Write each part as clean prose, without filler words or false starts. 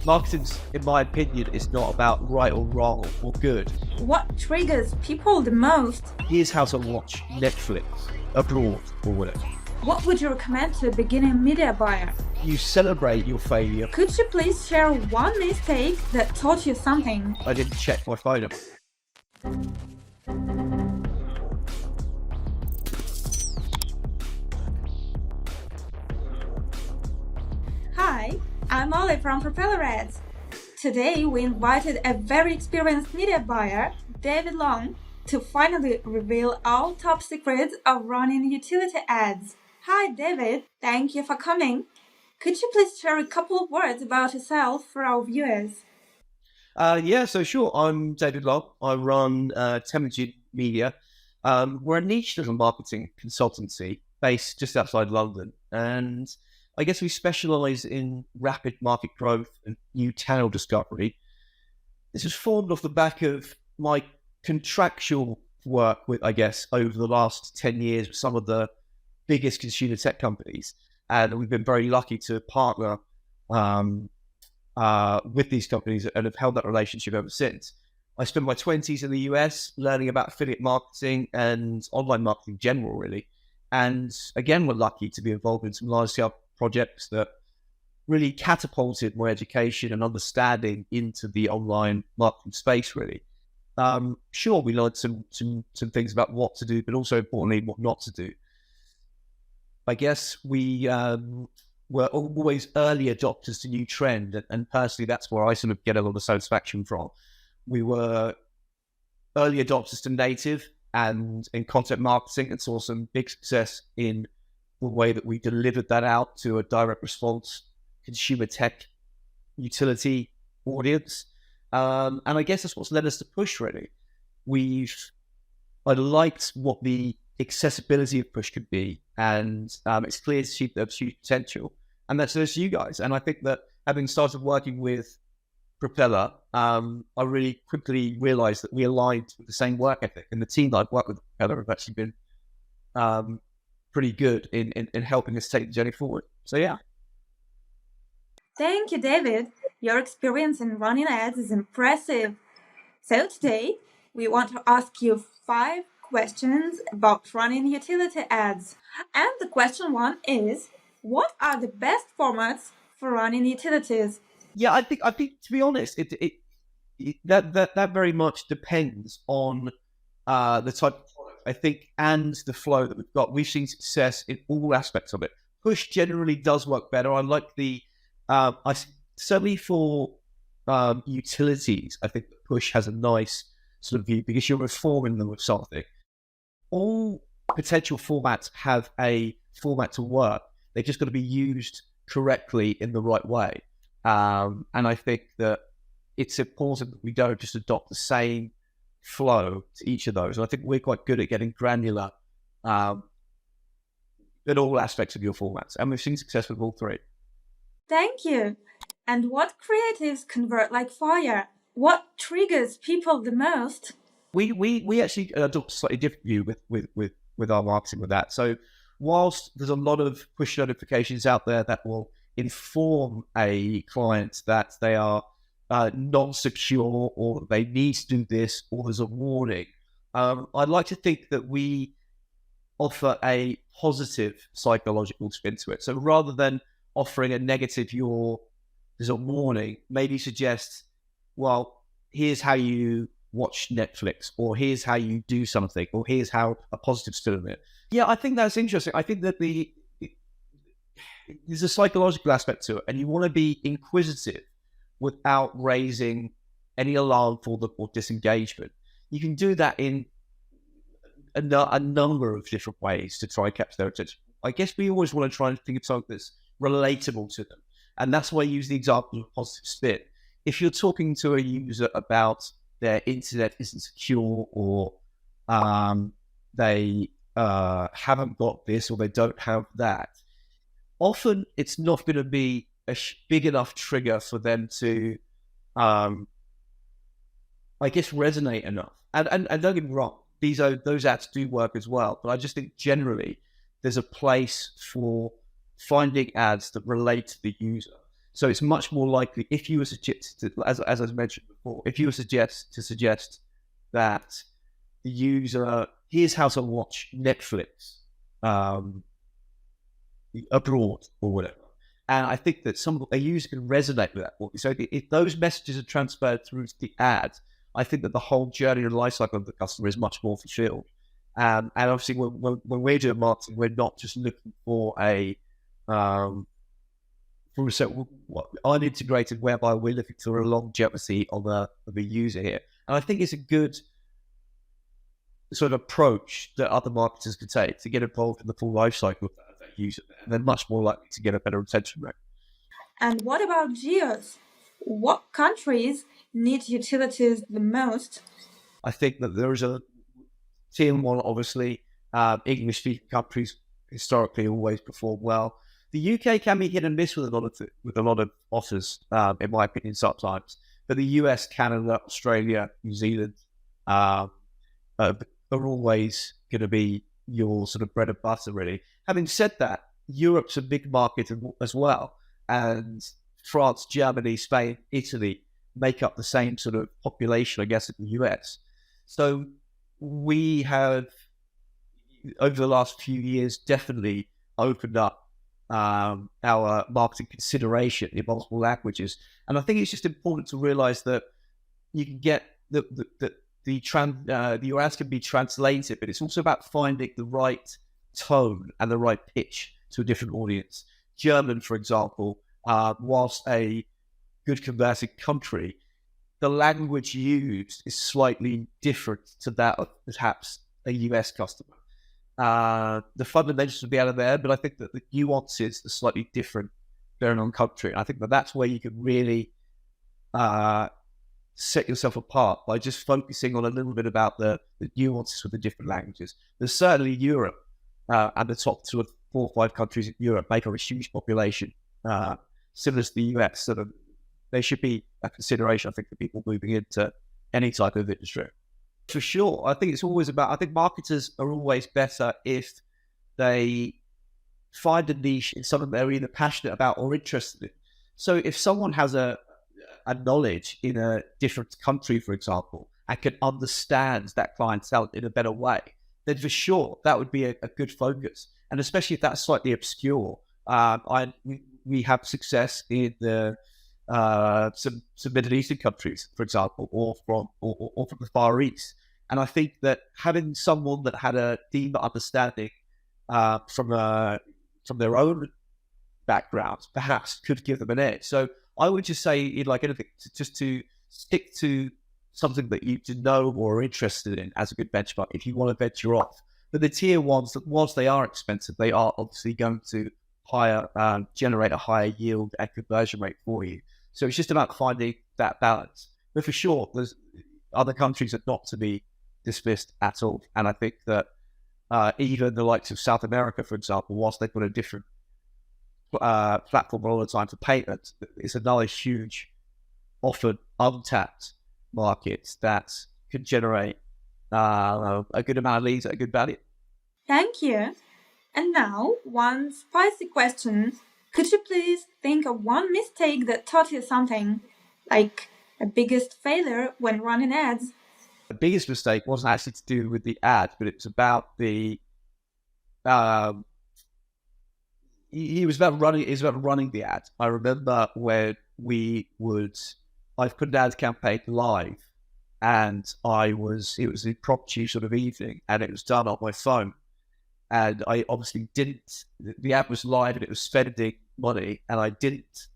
Marketing, in my opinion, is not about right or wrong or good. What triggers people the most? Here's how to watch Netflix abroad or whatever. What would you recommend to a beginning media buyer? You celebrate your failure. Could you please share one mistake that taught you something? I didn't check my phone. Hi, I'm Ollie from Propeller Ads. Today we invited a very experienced media buyer, David Long, to finally reveal all top secrets of running utility ads. Hi David, thank you for coming. Could you please share a couple of words about yourself for our viewers? So sure. I'm David Long. I run Temujin Media. We're a niche little marketing consultancy based just outside London. And I guess we specialize in rapid market growth and new channel discovery. This was formed off the back of my contractual work with, I guess, over the last 10 years with some of the biggest consumer tech companies. And we've been very lucky to partner with these companies and have held that relationship ever since. I spent my 20s in the US learning about affiliate marketing and online marketing in general, really. And again, we're lucky to be involved in some large-scale projects that really catapulted my education and understanding into the online marketing space, really. Sure, we learned some things about what to do, but also importantly, what not to do. I guess we were always early adopters to new trend, and personally, that's where I sort of get a lot of satisfaction from. We were early adopters to native and in content marketing, and saw some big success in the way that we delivered that out to a direct response consumer tech utility audience. And I guess that's what's led us to Push, really. I liked what the accessibility of Push could be, and it's clear to see there's huge potential. And that's you guys. And I think that having started working with Propeller, I really quickly realized that we aligned with the same work ethic. And the team that I've worked with Propeller have actually been pretty good in helping us take the journey forward. So, yeah. Thank you, David. Your experience in running ads is impressive. So today, we want to ask you 5 questions about running utility ads. And the question 1 is, what are the best formats for running utilities? Yeah, I think to be honest, that very much depends on the type of product, I think, and the flow that we've got. We've seen success in all aspects of it. Push generally does work better. I like certainly for utilities, I think that Push has a nice sort of view because you're informing them of something. All potential formats have a format to work. They've just got to be used correctly in the right way. And I think that it's important that we don't just adopt the same flow to each of those. And I think we're quite good at getting granular in all aspects of your formats. And we've seen success with all 3. Thank you. And what creatives convert like fire? What triggers people the most? We actually adopt a slightly different view with our marketing with that. So whilst there's a lot of push notifications out there that will inform a client that they are not secure or they need to do this or there's a warning, I'd like to think that we offer a positive psychological spin to it. So rather than offering a negative, there's a warning, maybe suggest, well, here's how you watch Netflix, or here's how you do something, or here's how a positive spin on it. Yeah, I think that's interesting. I think that there's a psychological aspect to it, and you want to be inquisitive without raising any alarm or disengagement. You can do that in a number of different ways to try and capture their attention. I guess we always want to try and think of something that's relatable to them. And that's why I use the example of positive spin. If you're talking to a user about their internet isn't secure, or they haven't got this, or they don't have that, often it's not going to be a big enough trigger for them to, I guess, resonate enough. And don't get me wrong, those ads do work as well. But I just think generally there's a place for finding ads that relate to the user. So it's much more likely if you were as I mentioned before, if you were suggest that the user, here's how to watch Netflix abroad or whatever. And I think that a user can resonate with that. So if those messages are transferred through to the ad, I think that the whole journey and life cycle of the customer is much more fulfilled. And obviously, when we're doing marketing, we're not just looking for unintegrated, whereby we're looking for a longevity of a user here. And I think it's a good sort of approach that other marketers could take to get involved in the full life cycle of that user. And they're much more likely to get a better retention rate. And what about geos? What countries need utilities the most? I think that there is a tier one, obviously. English-speaking countries historically always perform well. The UK can be hit and miss with a lot of offers, in my opinion, sometimes. But the US, Canada, Australia, New Zealand are always going to be your sort of bread and butter, really. Having said that, Europe's a big market as well, and France, Germany, Spain, Italy make up the same sort of population, I guess, in the US. So we have, over the last few years, definitely opened up our marketing consideration in multiple languages. And I think it's just important to realize that you can get your ads can be translated, but it's also about finding the right tone and the right pitch to a different audience. German, for example, whilst a good conversing country, the language used is slightly different to that of perhaps a US customer. The fundamentals would be out of there, but I think that the nuances are slightly different depending on country. And I think that that's where you can really set yourself apart by just focusing on a little bit about the nuances with the different languages. There's certainly Europe and the top sort of 4 or 5 countries in Europe make up a huge population, similar to the US. So they should be a consideration, I think, for people moving into any type of industry. For sure. I think it's always about, I think marketers are always better if they find a niche in something they're either passionate about or interested in. So if someone has a knowledge in a different country, for example, and can understand that clientele in a better way, then for sure that would be a good focus. And especially if that's slightly obscure, we have success in the some Middle Eastern countries, for example, or from the Far East. And I think that having someone that had a deeper understanding from their own backgrounds perhaps could give them an edge. So I would just say, like anything, just to stick to something that you know or are interested in as a good benchmark if you want to venture off. But the tier ones, whilst they are expensive, they are obviously going to generate a higher yield and conversion rate for you. So it's just about finding that balance. But for sure, there's other countries are not to be dismissed at all. And I think that even the likes of South America, for example, whilst they've got a different platform all the time for payments, it's another huge, often untapped market that could generate a good amount of leads at a good value. Thank you. And now, one spicy question. Could you please think of one mistake that taught you something, like a biggest failure when running ads? The biggest mistake wasn't actually to do with the ad, but it was about the it was about running the ad. I remember when I've put an ad campaign live, and it was an impromptu sort of evening, and it was done on my phone. And I obviously the ad was live and it was spending money, and I didn't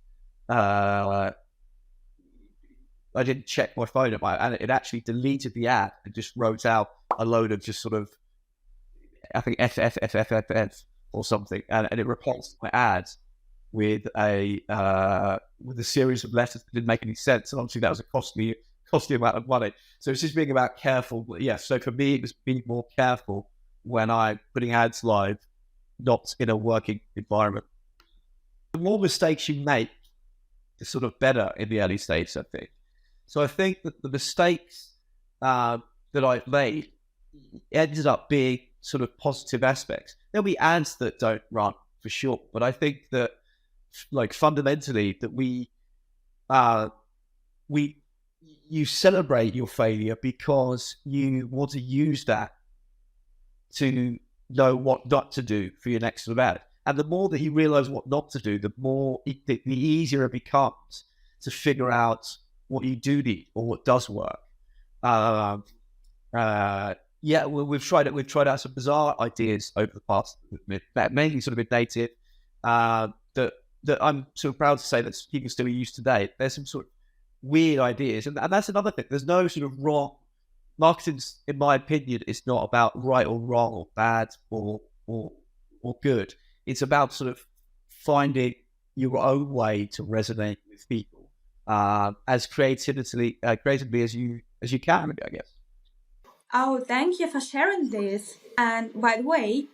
check my phone and it actually deleted the ad and just wrote out a load of just sort of, I think FFFFFF or something, and it replaced my ad with a series of letters that didn't make any sense. And obviously that was a costly amount of money. So it's just being about careful. Yeah. So for me, it was being more careful when I'm putting ads live, not in a working environment. The more mistakes you make, the sort of better in the early stage, I think. So I think that the mistakes that I've made ended up being sort of positive aspects. There'll be ads that don't run, for sure, but I think that like fundamentally that uh, you celebrate your failure because you want to use that to know what not to do for your next event. And the more that you realize what not to do, the easier it becomes to figure out what you do need or what does work. We've tried out some bizarre ideas over the past, mainly sort of in native, that I'm sort of proud to say that people still use today. There's some sort of weird ideas, and that's another thing. There's no sort of wrong marketing, in my opinion. It's not about right or wrong or bad or good. It's about sort of finding your own way to resonate with people as creatively as you can, I guess. Oh, thank you for sharing this. And by the way,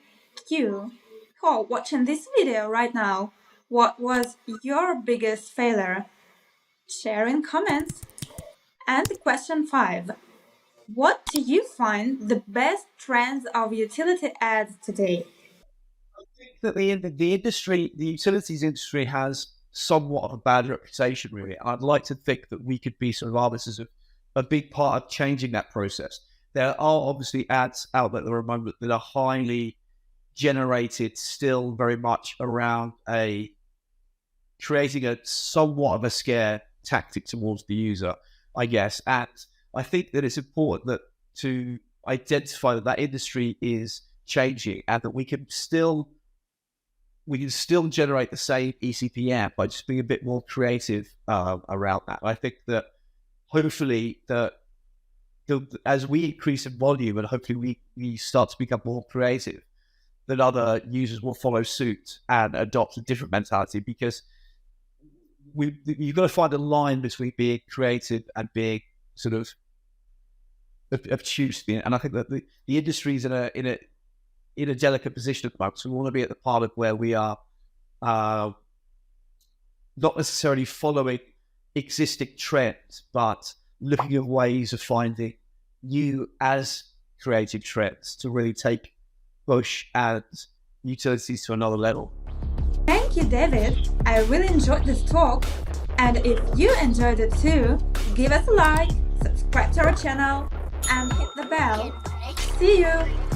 you who are watching this video right now, what was your biggest failure? Share in comments. And question 5. What do you find the best trends of utility ads today? I think that the utilities industry has somewhat of a bad reputation, really. I'd like to think that we could be sort of arbiters of a big part of changing that process. There are obviously ads out there at the moment that are highly generated, still very much around creating a somewhat of a scare tactic towards the user, I guess. And I think that it's important to identify that industry is changing and that we can still generate the same eCPM by just being a bit more creative around that. I think that hopefully as we increase in volume and hopefully we start to become more creative, that other users will follow suit and adopt a different mentality, because you've got to find a line between being creative and being sort of obtuse. And I think that the industry is in a delicate position at the moment. So we want to be at the part of where we are not necessarily following existing trends, but looking at ways of finding new as creative trends to really push and utilities to another level. Thank you, David. I really enjoyed this talk. And if you enjoyed it too, give us a like, subscribe to our channel, and hit the bell. See you!